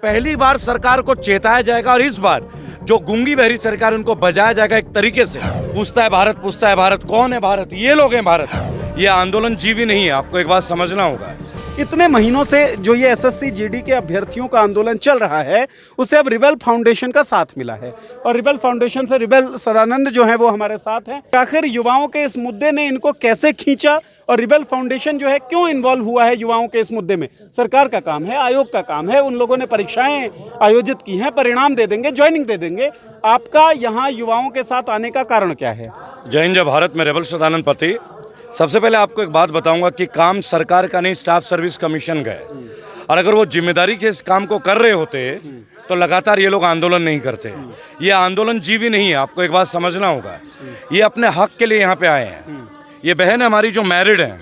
पहली बार सरकार को चेताया जाएगा और इस बार जो गूंगी बहरी सरकार उनको बजाया जाएगा एक तरीके से। पूछता है भारत, कौन है भारत? ये लोग हैं भारत। ये आंदोलन जीवी नहीं है, आपको एक बात समझना होगा। इतने महीनों से जो ये एसएससी जीडी के अभ्यर्थियों का आंदोलन चल रहा है, उसे अब रिबेल फाउंडेशन का साथ मिला है और रिबेल फाउंडेशन से रिबेल सदानंद जो है वो हमारे साथ हैं। आखिर युवाओं के इस मुद्दे ने इनको कैसे खींचा और रिबेल फाउंडेशन जो है क्यों इन्वॉल्व हुआ है युवाओं के इस मुद्दे में? सरकार का काम है, आयोग का काम है, उन लोगों ने परीक्षाएं आयोजित की हैं, परिणाम दे देंगे, ज्वाइनिंग दे देंगे। आपका यहाँ युवाओं के साथ आने का कारण क्या है? जय हिंद, जय भारत। मैं रिबेल सदानंद पति। सबसे पहले आपको एक बात बताऊंगा कि काम सरकार का नहीं, स्टाफ सर्विस कमीशन का है। और अगर वो जिम्मेदारी के इस काम को कर रहे होते तो लगातार ये लोग आंदोलन नहीं करते। ये आंदोलन जीवी नहीं है, आपको एक बात समझना होगा। ये अपने हक के लिए यहाँ पे आए हैं। ये बहन हमारी जो मैरिड हैं,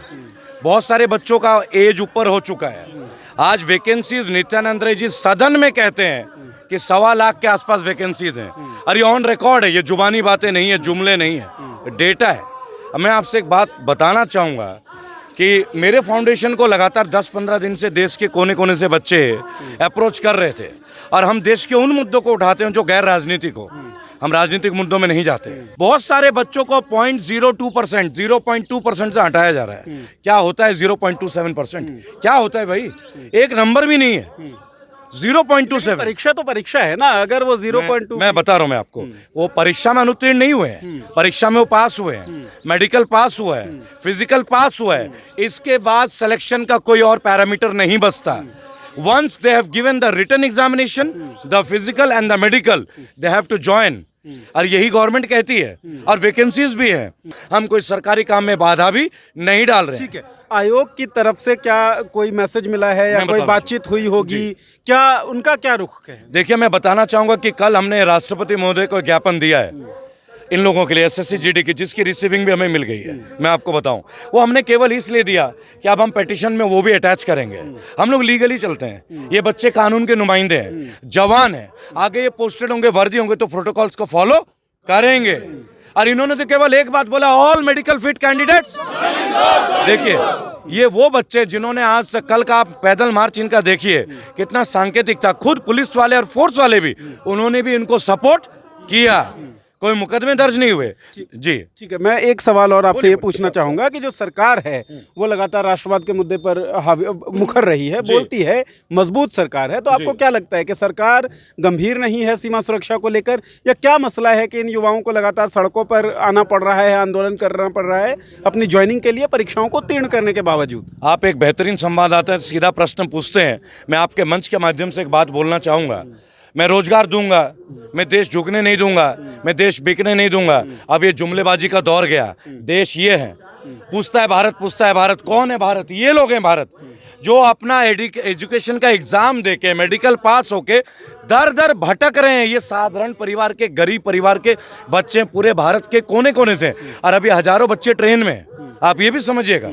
बहुत सारे बच्चों का एज ऊपर हो चुका है। आज वैकेंसीज नित्यानंद राय जी सदन में कहते हैं कि 1.25 लाख के आसपास वैकेंसीज हैं। और ये ऑन रिकॉर्ड है, ये जुबानी बातें नहीं है, जुमले नहीं है, डेटा है। अब मैं आपसे एक बात बताना चाहूँगा कि मेरे फाउंडेशन को लगातार 10-15 दिन से देश के कोने कोने से बच्चे अप्रोच कर रहे थे और हम देश के उन मुद्दों को उठाते हैं जो गैर राजनीतिक हो। हम राजनीतिक मुद्दों में नहीं जाते। बहुत सारे बच्चों को 0.2% से हटाया जा रहा है। क्या होता है 0.27%? क्या होता है भाई? एक नंबर भी नहीं है। 0.27। परीक्षा तो परीक्षा है ना, अगर वो 0.2 मैं बता रहा हूँ मैं आपको, वो परीक्षा में अनुत्तीर्ण नहीं हुए हैं, परीक्षा में वो पास हुए हैं, मेडिकल पास हुआ है, फिजिकल पास हुआ है। इसके बाद सिलेक्शन का कोई और पैरामीटर नहीं बचता। Once they have given the written examination, the physical and the medical, they have to join। और यही गवर्नमेंट कहती है और वैकेंसीज भी है। हम कोई सरकारी काम में बाधा भी नहीं डाल रहे हैं। ठीक है, आयोग की तरफ से क्या कोई मैसेज मिला है या कोई बातचीत हुई होगी? क्या उनका क्या रुख है? देखिए, मैं बताना चाहूंगा कि कल हमने राष्ट्रपति महोदय को ज्ञापन दिया है इन लोगों के लिए, एसएससी जीडी की, जिसकी रिसीविंग भी हमें मिल गई है। मैं आपको बताऊं, वो हमने केवल इसलिए दिया कि अब हम पिटीशन में वो भी अटैच करेंगे। हम लोग लीगली चलते हैं, ये बच्चे कानून के नुमाइंदे हैं, जवान हैं। आगे ये पोस्टेड होंगे, वर्दी होंगे तो प्रोटोकॉल्स को फॉलो करेंगे। और इन्होंने तो केवल एक बात बोला, ऑल मेडिकल फिट कैंडिडेट्स। देखिए, ये वो बच्चे जिन्होंने आज से कल का पैदल मार्च इनका देखिए कितना सांकेतिक था। खुद पुलिस वाले और फोर्स वाले भी, उन्होंने भी इनको सपोर्ट किया। कोई मुकदमे दर्ज नहीं हुए। जी ठीक है, मैं एक सवाल और आपसे ये पूछना चाहूंगा कि जो सरकार है वो लगातार राष्ट्रवाद के मुद्दे पर मुखर रही है, बोलती है, मजबूत सरकार है, तो आपको क्या लगता है कि सरकार गंभीर नहीं है सीमा सुरक्षा को लेकर, या क्या मसला है कि इन युवाओं को लगातार सड़कों पर आना पड़ रहा है, आंदोलन करना पड़ रहा है अपनी ज्वाइनिंग के लिए, परीक्षाओं को उत्तीर्ण करने के बावजूद? आप एक बेहतरीन संवाददाता, सीधा प्रश्न पूछते हैं। मैं आपके मंच के माध्यम से एक बात बोलना चाहूँगा। मैं रोजगार दूंगा, मैं देश झुकने नहीं दूंगा, मैं देश बिकने नहीं दूंगा। अब ये जुमलेबाजी का दौर गया। देश ये है, पूछता है भारत, कौन है भारत? ये लोग हैं भारत, जो अपना एजुकेशन का एग्जाम देके, मेडिकल पास होके दर दर भटक रहे हैं। ये साधारण परिवार के, गरीब परिवार के बच्चे पूरे भारत के कोने कोने से, और अभी हजारों बच्चे ट्रेन में। आप ये भी समझिएगा,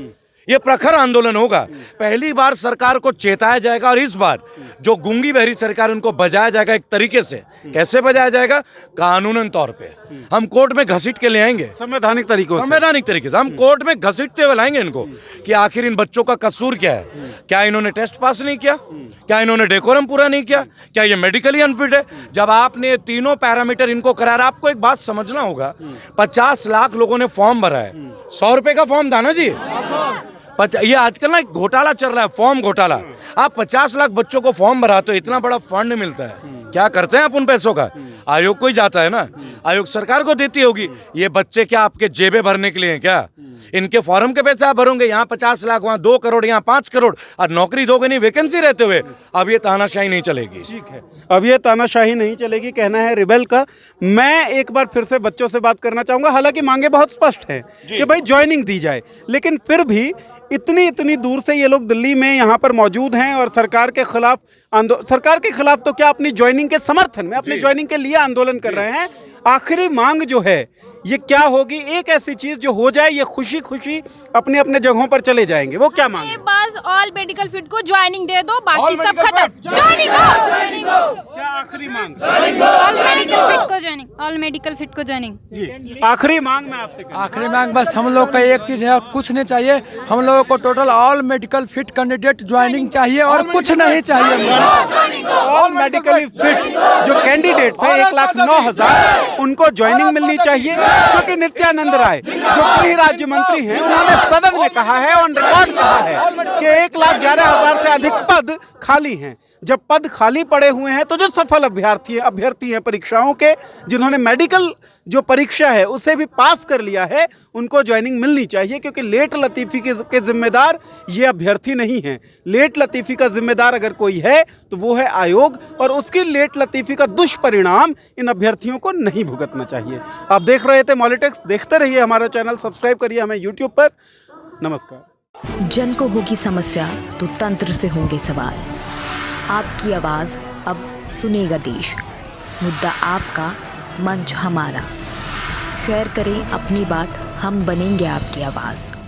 ये प्रखर आंदोलन होगा। पहली बार सरकार को चेताया जाएगा और इस बार जो गूंगी बहरी सरकार उनको बजाया जाएगा एक तरीके से। कैसे बजाया जाएगा? कानूनन तौर पे हम कोर्ट में घसीट के ले आएंगे, संवैधानिक तरीके से हम कोर्ट में घसीटते हुए लाएंगे इनको कि आखिर इन बच्चों का कसूर क्या है। क्या इन्होंने टेस्ट पास नहीं किया? क्या इन्होंने डेकोरम पूरा नहीं किया? क्या ये मेडिकली अनफिट है? जब आपने तीनों पैरामीटर इनको कराया, आपको एक बात समझना होगा, 50 लाख लोगों ने फॉर्म भरा है। 100 रुपए का फॉर्म था ना जी। ये आजकल ना एक घोटाला चल रहा है, फॉर्म घोटाला। आप 50 लाख बच्चों को फॉर्म भराते हो, इतना बड़ा फंड मिलता है, क्या करते हैं आप उन पैसों का? आयोग को ही जाता है ना, आयोग सरकार को देती होगी। ये बच्चे क्या आपके जेबें भरने के लिए हैं क्या? इनके फॉर्म के पैसे आप भरोगे, यहाँ 50 लाख, वहाँ 2 करोड़, यहाँ 5 करोड़, और नौकरी दोगे नहीं वैकेंसी रहते हुए। अब ये तानाशाही नहीं चलेगी। ठीक है, अब ये तानाशाही नहीं चलेगी, कहना है रिबेल का। मैं एक बार फिर से बच्चों से बात करना चाहूंगा। हालांकि मांगे बहुत स्पष्ट हैं कि भाई ज्वाइनिंग दी जाए, लेकिन फिर भी इतनी दूर से ये लोग दिल्ली में यहाँ पर मौजूद हैं और सरकार के खिलाफ सरकार के खिलाफ तो क्या, अपनी ज्वाइनिंग के समर्थन में, अपनी ज्वाइनिंग के लिए आंदोलन कर रहे हैं। आखिरी मांग जो है ये क्या होगी? एक ऐसी चीज जो हो जाए ये खुशी खुशी अपने अपने जगहों पर चले जाएंगे, वो क्या मांग? बस ऑल मेडिकल फिट को ज्वाइनिंग दे दो, बाकी सब खत्म। ज्वाइनिंग क्या आखिरी मांग? ऑल मेडिकल फिट को ज्वाइनिंग, ऑल मेडिकल फिट को ज्वाइनिंग। जी, आखिरी मांग मैं आपसे आखिरी मांग बस हम लोग का एक चीज है, कुछ नहीं चाहिए। हम लोगों को total all medical fit candidate joining चाहिए और कुछ नहीं चाहिए। ऑल मेडिकली फिट जो कैंडिडेट्स हैं 1,09,000 उनको ज्वाइनिंग मिलनी चाहिए, क्योंकि नित्यानंद राय जो गृह राज्य मंत्री हैं उन्होंने सदन में कहा है, ऑन रिकॉर्ड कहा है कि 1,11,000 से अधिक पद खाली हैं। जब पद खाली पड़े हुए हैं तो जो सफल अभ्यर्थी हैं परीक्षाओं के, जिन्होंने मेडिकल जो परीक्षा है उसे भी पास कर लिया है, उनको ज्वाइनिंग मिलनी चाहिए, क्योंकि लेट लतीफ़ी के जिम्मेदार ये अभ्यर्थी नहीं हैं। लेट लतीफ़ी का जिम्मेदार अगर कोई है तो वो है आयोग, और उसकी लेट लतीफ़ी का दुष्परिणाम इन अभ्यर्थियों को नहीं भुगतना चाहिए। आप देख रहे थे मॉलिटिक्स, देखते रहिए हमारा चैनल, सब्सक्राइब करिए हमें यूट्यूब पर। नमस्कार। जन को होगी समस्या तो तंत्र से होंगे सवाल। आपकी आवाज़ अब सुनेगा देश। मुद्दा आपका, मंच हमारा। शेयर करें अपनी बात, हम बनेंगे आपकी आवाज़।